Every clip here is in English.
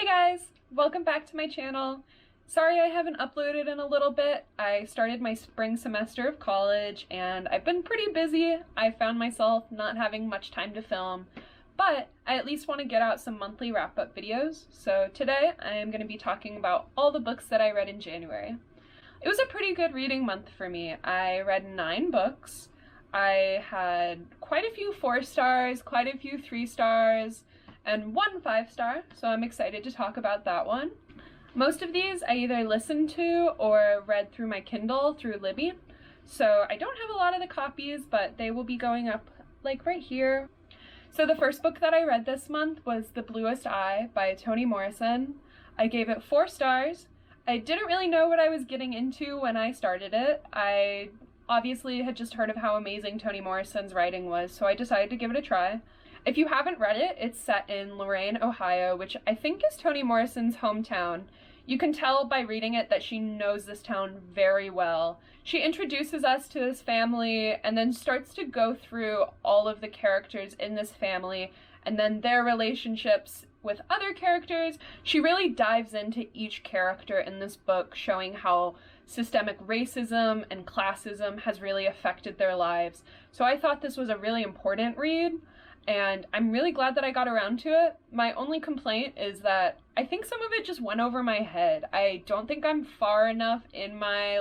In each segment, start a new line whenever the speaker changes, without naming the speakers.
guys! Welcome back to my channel. Sorry I haven't uploaded in a little bit. I started my spring semester of college and I've been pretty busy. I found myself not having much time to film, but I at least want to get out some monthly wrap-up videos. So today I am going to be talking about all the books that I read in January. It was a pretty good reading month for me. I read 9 books. I had quite a few 4 stars, quite a few 3 stars, and 1 5-star, so I'm excited to talk about that one. Most of these I either listened to or read through my Kindle through Libby, so I don't have a lot of the copies, but they will be going up like right here. So the first book that I read this month was The Bluest Eye by Toni Morrison. I gave it 4 stars. I didn't really know what I was getting into when I started it. I obviously had just heard of how amazing Toni Morrison's writing was, so I decided to give it a try. If you haven't read it, it's set in Lorain, Ohio, which I think is Toni Morrison's hometown. You can tell by reading it that she knows this town very well. She introduces us to this family and then starts to go through all of the characters in this family and then their relationships with other characters. She really dives into each character in this book, showing how systemic racism and classism has really affected their lives. So I thought this was a really important read, and I'm really glad that I got around to it. My only complaint is that I think some of it just went over my head. I don't think I'm far enough in my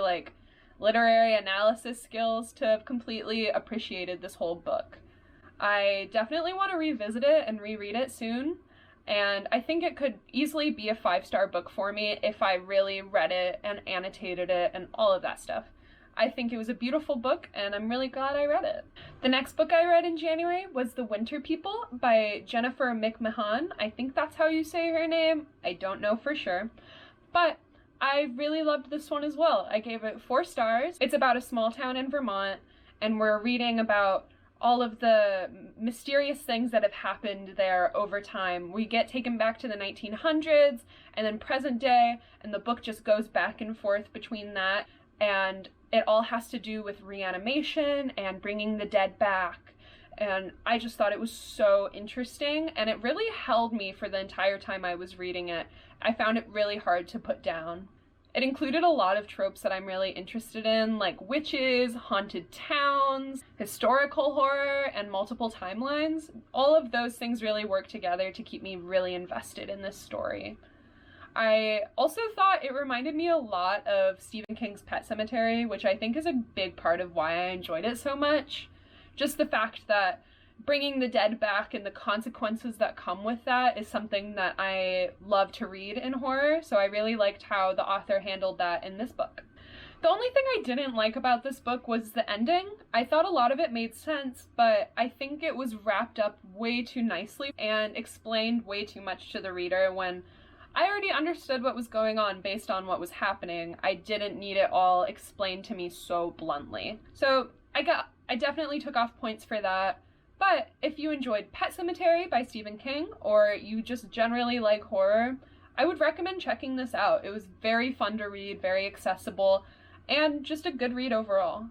literary analysis skills to have completely appreciated this whole book. I definitely want to revisit it and reread it soon, and I think it could easily be a 5-star book for me if I really read it and annotated it and all of that stuff. I think it was a beautiful book, and I'm really glad I read it. The next book I read in January was The Winter People by Jennifer McMahon. I think that's how you say her name. I don't know for sure. But I really loved this one as well. I gave it 4 stars. It's about a small town in Vermont, and we're reading about all of the mysterious things that have happened there over time. We get taken back to the 1900s, and then present day, and the book just goes back and forth between that, and it all has to do with reanimation and bringing the dead back. And I just thought it was so interesting, and it really held me for the entire time I was reading it. I found it really hard to put down. It included a lot of tropes that I'm really interested in, like witches, haunted towns, historical horror, and multiple timelines. All of those things really work together to keep me really invested in this story. I also thought it reminded me a lot of Stephen King's Pet Sematary, which I think is a big part of why I enjoyed it so much. Just the fact that bringing the dead back and the consequences that come with that is something that I love to read in horror, so I really liked how the author handled that in this book. The only thing I didn't like about this book was the ending. I thought a lot of it made sense, but I think it was wrapped up way too nicely and explained way too much to the reader when I already understood what was going on based on what was happening. I didn't need it all explained to me so bluntly. So I definitely took off points for that. But if you enjoyed Pet Sematary by Stephen King, or you just generally like horror, I would recommend checking this out. It was very fun to read, very accessible, and just a good read overall.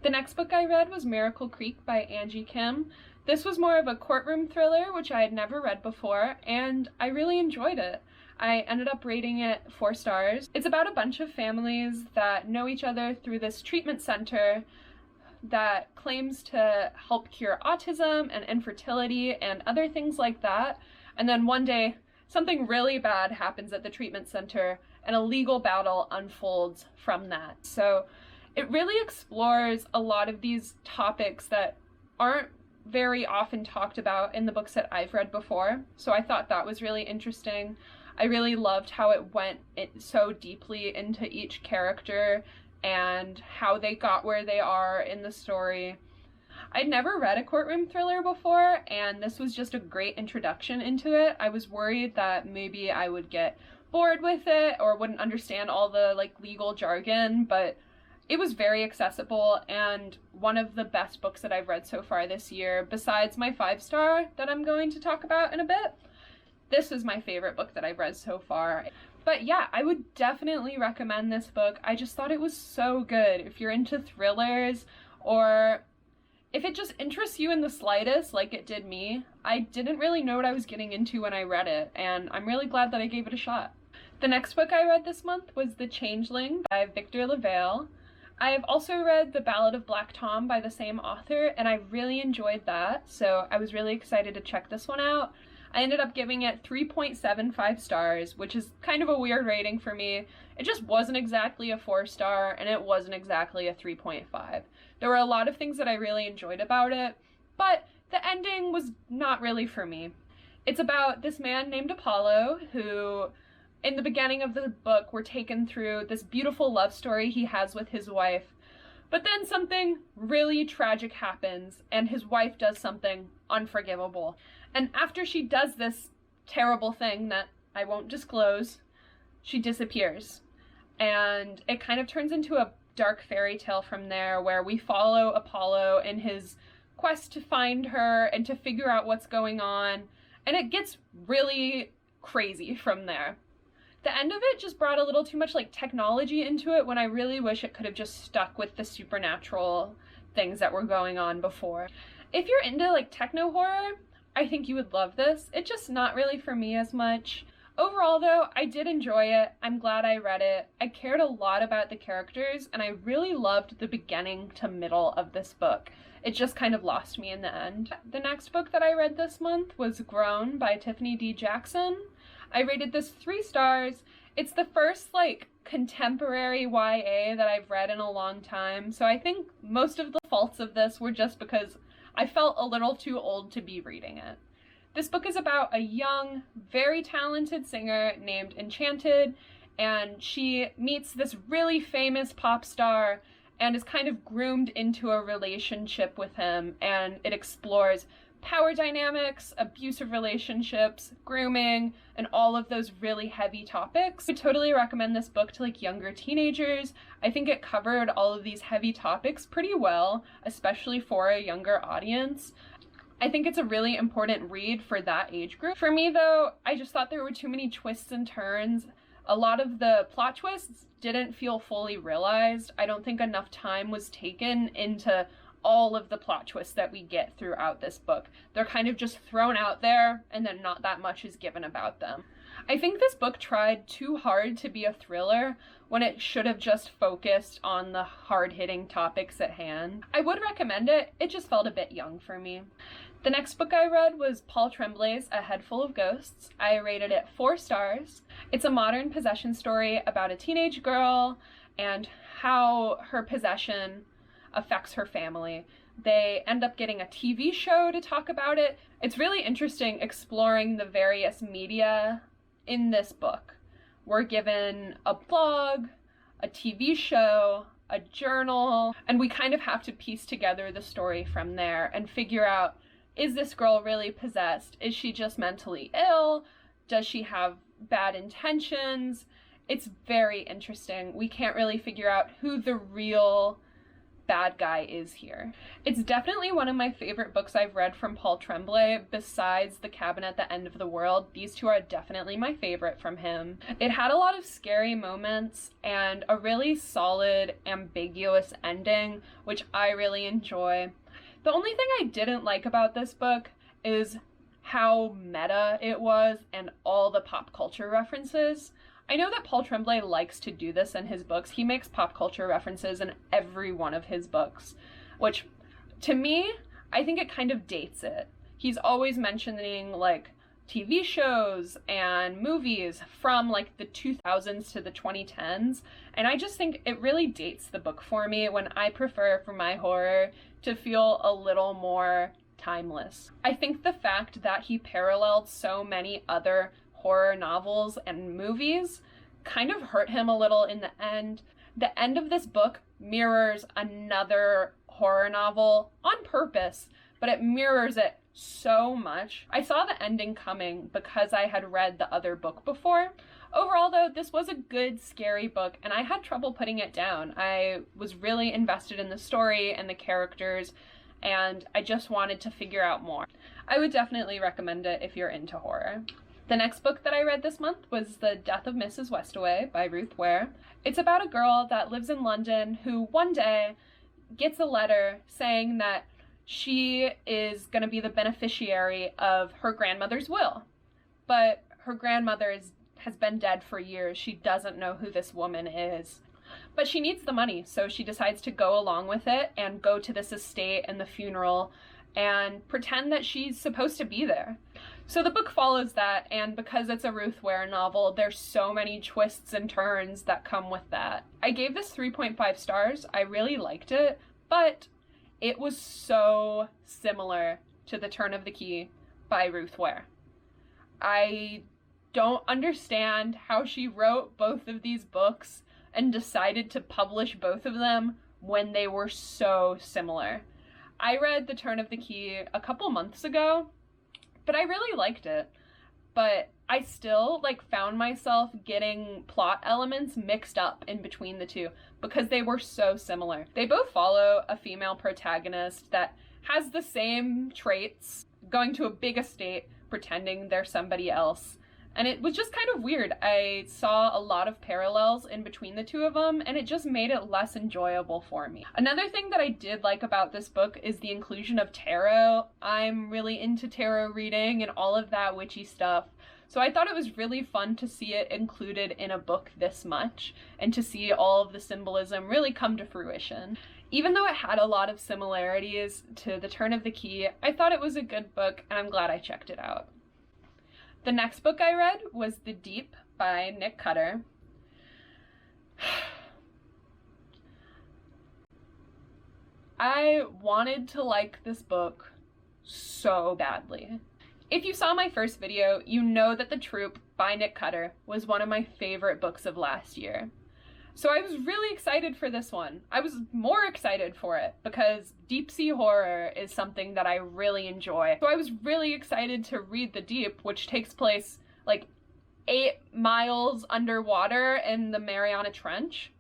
The next book I read was Miracle Creek by Angie Kim. This was more of a courtroom thriller, which I had never read before, and I really enjoyed it. I ended up rating it 4 stars. It's about a bunch of families that know each other through this treatment center that claims to help cure autism and infertility and other things like that. And then one day, something really bad happens at the treatment center and a legal battle unfolds from that. So it really explores a lot of these topics that aren't very often talked about in the books that I've read before. So I thought that was really interesting. I really loved how it went so deeply into each character and how they got where they are in the story. I'd never read a courtroom thriller before, and this was just a great introduction into it. I was worried that maybe I would get bored with it or wouldn't understand all the legal jargon, but it was very accessible and one of the best books that I've read so far this year, besides my 5-star that I'm going to talk about in a bit. This is my favorite book that I've read so far. But yeah, I would definitely recommend this book. I just thought it was so good. If you're into thrillers, or If it just interests you in the slightest, like it did me, I didn't really know what I was getting into when I read it, and I'm really glad that I gave it a shot. The next book I read this month was The Changeling by Victor LaValle. I have also read The Ballad of Black Tom by the same author, and I really enjoyed that, so I was really excited to check this one out. I ended up giving it 3.75 stars, which is kind of a weird rating for me. It just wasn't exactly a 4-star, and it wasn't exactly a 3.5. There were a lot of things that I really enjoyed about it, but the ending was not really for me. It's about this man named Apollo who, in the beginning of the book, we're taken through this beautiful love story he has with his wife, but then something really tragic happens, and his wife does something unforgivable. And after she does this terrible thing that I won't disclose, she disappears. And it kind of turns into a dark fairy tale from there, where we follow Apollo in his quest to find her and to figure out what's going on. And it gets really crazy from there. The end of it just brought a little too much like technology into it, when I really wish it could have just stuck with the supernatural things that were going on before. If you're into like techno horror, I think you would love this. It's just not really for me as much. Overall though, I did enjoy it. I'm glad I read it. I cared a lot about the characters, and I really loved the beginning to middle of this book. It just kind of lost me in the end. The next book that I read this month was Grown by Tiffany D. Jackson. I rated this 3 stars. It's the first like contemporary YA that I've read in a long time, so I think most of the faults of this were just because I felt a little too old to be reading it. This book is about a young, very talented singer named Enchanted, and she meets this really famous pop star and is kind of groomed into a relationship with him, and it explores power dynamics, abusive relationships, grooming, and all of those really heavy topics. I totally recommend this book to like younger teenagers. I think it covered all of these heavy topics pretty well, especially for a younger audience. I think it's a really important read for that age group. For me though, I just thought there were too many twists and turns. A lot of the plot twists didn't feel fully realized. I don't think enough time was taken into all of the plot twists that we get throughout this book. They're kind of just thrown out there, and then not that much is given about them. I think this book tried too hard to be a thriller when it should have just focused on the hard-hitting topics at hand. I would recommend it, it just felt a bit young for me. The next book I read was Paul Tremblay's A Head Full of Ghosts. I rated it 4 stars. It's a modern possession story about a teenage girl and how her possession affects her family. They end up getting a TV show to talk about it. It's really interesting exploring the various media in this book. We're given a blog, a TV show, a journal, and we kind of have to piece together the story from there and figure out, is this girl really possessed? Is she just mentally ill? Does she have bad intentions? It's very interesting. We can't really figure out who the real bad guy is here. It's definitely one of my favorite books I've read from Paul Tremblay. Besides The Cabin at the End of the World, these two are definitely my favorite from him. It had a lot of scary moments and a really solid, ambiguous ending, which I really enjoy. The only thing I didn't like about this book is how meta it was and all the pop culture references. I know that Paul Tremblay likes to do this in his books. He makes pop culture references in every one of his books, which, to me, I think it kind of dates it. He's always mentioning, like, TV shows and movies from, like, the 2000s to the 2010s, and I just think it really dates the book for me when I prefer for my horror to feel a little more timeless. I think the fact that he paralleled so many other horror novels and movies kind of hurt him a little in the end. The end of this book mirrors another horror novel on purpose, but it mirrors it so much. I saw the ending coming because I had read the other book before. Overall though, this was a good, scary book, and I had trouble putting it down. I was really invested in the story and the characters, and I just wanted to figure out more. I would definitely recommend it if you're into horror. The next book that I read this month was The Death of Mrs. Westaway by Ruth Ware. It's about a girl that lives in London who one day gets a letter saying that She is going to be the beneficiary of her grandmother's will. But her grandmother has been dead for years. She doesn't know who this woman is. But she needs the money, so she decides to go along with it and go to this estate and the funeral and pretend that she's supposed to be there. So the book follows that, and because it's a Ruth Ware novel, there's so many twists and turns that come with that. I gave this 3.5 stars. I really liked it, but it was so similar to The Turn of the Key by Ruth Ware. I don't understand how she wrote both of these books and decided to publish both of them when they were so similar. I read The Turn of the Key a couple months ago, but I really liked it. But I still found myself getting plot elements mixed up in between the two because they were so similar. They both follow a female protagonist that has the same traits, going to a big estate, pretending they're somebody else. And it was just kind of weird. I saw a lot of parallels in between the two of them, and it just made it less enjoyable for me. Another thing that I did like about this book is the inclusion of tarot. I'm really into tarot reading and all of that witchy stuff. So I thought it was really fun to see it included in a book this much, and to see all of the symbolism really come to fruition. Even though it had a lot of similarities to The Turn of the Key, I thought it was a good book, and I'm glad I checked it out. The next book I read was The Deep by Nick Cutter. I wanted to like this book so badly. If you saw my first video, you know that The Troop by Nick Cutter was one of my favorite books of last year. So I was really excited for this one. I was more excited for it because deep sea horror is something that I really enjoy. So I was really excited to read The Deep, which takes place 8 miles underwater in the Mariana Trench,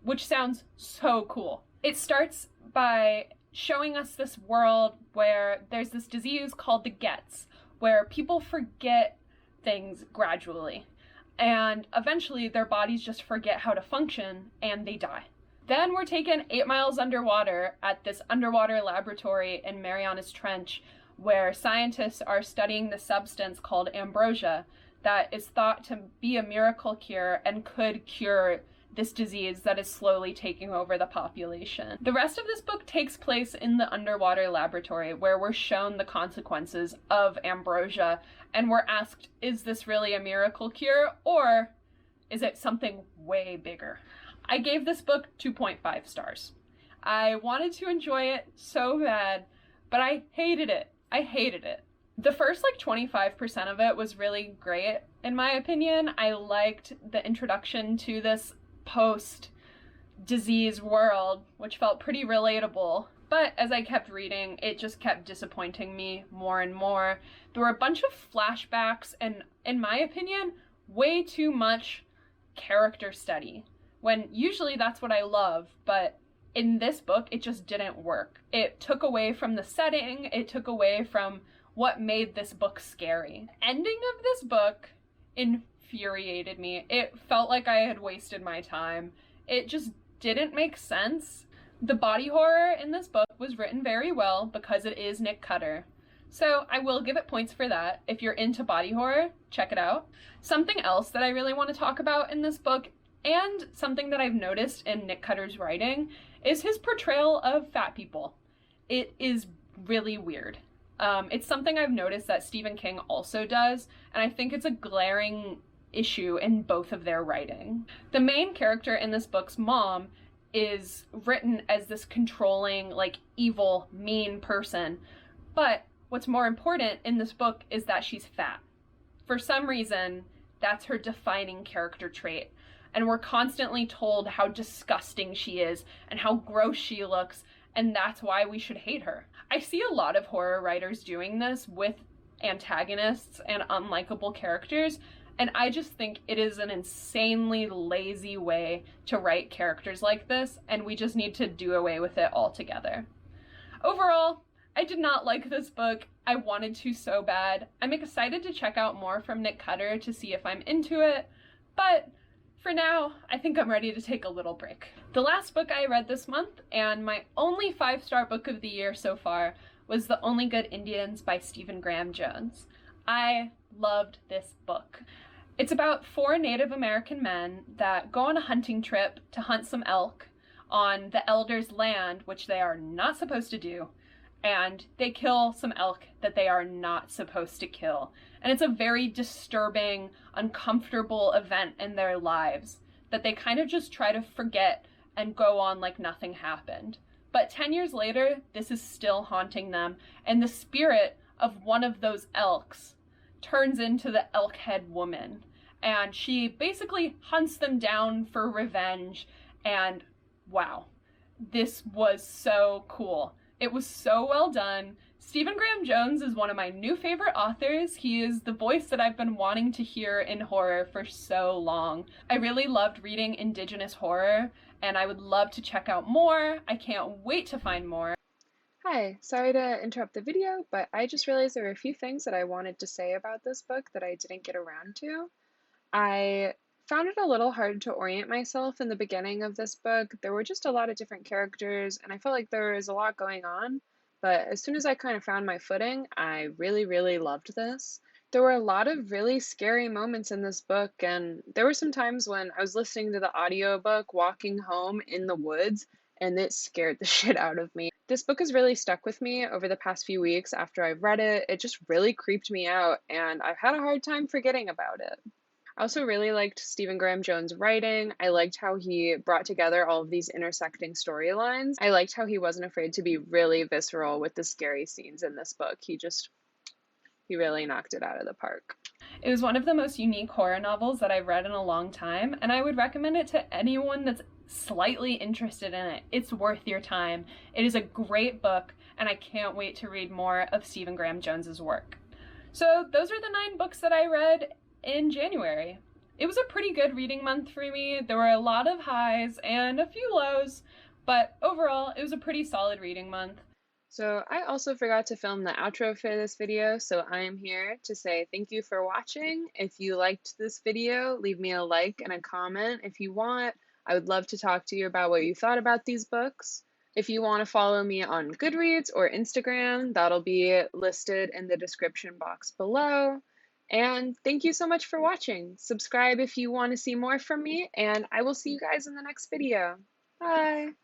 which sounds so cool. It starts by showing us this world where there's this disease called the Gets, where people forget things gradually. And eventually their bodies just forget how to function and they die. Then we're taken 8 miles underwater at this underwater laboratory in Mariana's Trench where scientists are studying the substance called ambrosia that is thought to be a miracle cure and could cure this disease that is slowly taking over the population. The rest of this book takes place in the underwater laboratory where we're shown the consequences of ambrosia and we're asked, is this really a miracle cure or is it something way bigger? I gave this book 2.5 stars. I wanted to enjoy it so bad, but I hated it. I hated it. The first 25% of it was really great in my opinion. I liked the introduction to this post-disease world, which felt pretty relatable. But as I kept reading, it just kept disappointing me more and more. There were a bunch of flashbacks and, in my opinion, way too much character study, when usually that's what I love, but in this book, it just didn't work. It took away from the setting, it took away from what made this book scary. The ending of this book infuriated me. It felt like I had wasted my time. It just didn't make sense. The body horror in this book was written very well because it is Nick Cutter. So I will give it points for that. If you're into body horror, check it out. Something else that I really want to talk about in this book, and something that I've noticed in Nick Cutter's writing, is his portrayal of fat people. It is really weird. It's something I've noticed that Stephen King also does, and I think it's a glaring issue in both of their writing. The main character in this book's mom is written as this controlling, evil, mean person, but what's more important in this book is that she's fat. For some reason, that's her defining character trait, and we're constantly told how disgusting she is and how gross she looks, and that's why we should hate her. I see a lot of horror writers doing this with antagonists and unlikable characters, and I just think it is an insanely lazy way to write characters like this, and we just need to do away with it altogether. Overall, I did not like this book. I wanted to so bad. I'm excited to check out more from Nick Cutter to see if I'm into it, but For now, I think I'm ready to take a little break. The last book I read this month, and my only 5-star book of the year so far, was The Only Good Indians by Stephen Graham Jones. I loved this book. It's about 4 Native American men that go on a hunting trip to hunt some elk on the elders' land, which they are not supposed to do, and they kill some elk that they are not supposed to kill. And it's a very disturbing, uncomfortable event in their lives that they kind of just try to forget and go on like nothing happened. But 10 years later, this is still haunting them, and the spirit of one of those elks turns into the Elkhead Woman, and she basically hunts them down for revenge, and wow, this was so cool. It was so well done. Stephen Graham Jones is one of my new favorite authors. He is the voice that I've been wanting to hear in horror for so long. I really loved reading Indigenous horror, and I would love to check out more. I can't wait to find more.
Hi, sorry to interrupt the video, but I just realized there were a few things that I wanted to say about this book that I didn't get around to. I found it a little hard to orient myself in the beginning of this book. There were just a lot of different characters, and I felt like there was a lot going on. But as soon as I kind of found my footing, I really, really loved this. There were a lot of really scary moments in this book, and there were some times when I was listening to the audiobook walking home in the woods, and it scared the shit out of me. This book has really stuck with me over the past few weeks after I've read it. It just really creeped me out, and I've had a hard time forgetting about it. I also really liked Stephen Graham Jones' writing. I liked how he brought together all of these intersecting storylines. I liked how he wasn't afraid to be really visceral with the scary scenes in this book. He really knocked it out of the park.
It was one of the most unique horror novels that I've read in a long time, and I would recommend it to anyone that's slightly interested in it. It's worth your time. It is a great book, and I can't wait to read more of Stephen Graham Jones's work. So those are the 9 books that I read in January. It was a pretty good reading month for me. There were a lot of highs and a few lows, but overall, it was a pretty solid reading month.
So I also forgot to film the outro for this video, so I am here to say thank you for watching. If you liked this video, leave me a like and a comment if you want. I would love to talk to you about what you thought about these books. If you want to follow me on Goodreads or Instagram, that'll be listed in the description box below. And thank you so much for watching. Subscribe if you want to see more from me, and I will see you guys in the next video. Bye!